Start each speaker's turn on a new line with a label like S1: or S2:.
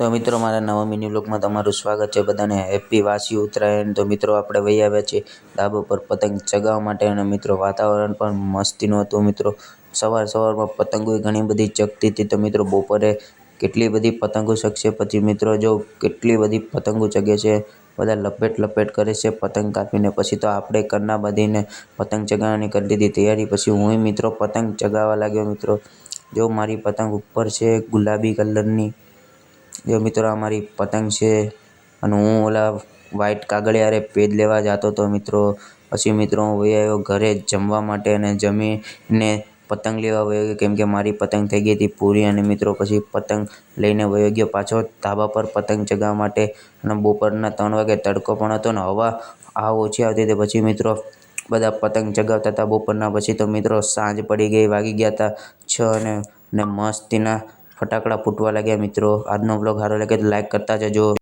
S1: તો મિત્રો મારા નવા મિની વ્લોગમાં તમારું સ્વાગત છે. બધાને હેપી વાસી ઉત્તરાયણ. તો મિત્રો આપણે વહી આવ્યા છીએ ધાબા પર પતંગ ચગાવવા માટે અને મિત્રો વાતાવરણ પણ મસ્તીનું હતું. મિત્રો સવારમાં પતંગો ઘણી બધી ચગતી હતી. તો મિત્રો બપોરે કેટલી બધી પતંગો ચગશે, પછી મિત્રો જો કેટલી બધી પતંગો ચગે છે, બધા લપેટ કરે છે પતંગ કાપીને. પછી તો આપણે કરના બાંધીને પતંગ ચગાવવાની કરી દીધી તૈયારી. પછી હું મિત્રો પતંગ ચગાવવા લાગ્યો. મિત્રો જો મારી પતંગ ઉપર છે ગુલાબી કલરની. જો મિત્રો આ મારી પતંગ છે અને હું ઓલા વ્હાઈટ કાગળિયારે પેજ લેવા જતો હતો મિત્રો. પછી મિત્રો હું વહી આવ્યો ઘરે જમવા માટે અને જમીને પતંગ લેવા વયો ગયો, કેમ કે મારી પતંગ થઈ ગઈ હતી પૂરી. અને મિત્રો પછી પતંગ લઈને વયો ગયો પાછો ધાબા પર પતંગ ચગાવવા માટે. અને બપોરના 3 વાગે તડકો પણ હતો ને હવા ઓછી આવતી હતી. પછી મિત્રો બધા પતંગ ચગાવતા હતા બપોરના. પછી તો મિત્રો સાંજ પડી ગઈ, વાગી ગયા હતા 6 ને મસ્તીના ફટાકડા ફૂટવા લાગ્યા. મિત્રો આજનો બ્લોગ સારો લાગે તો લાઈક કરતા જજો.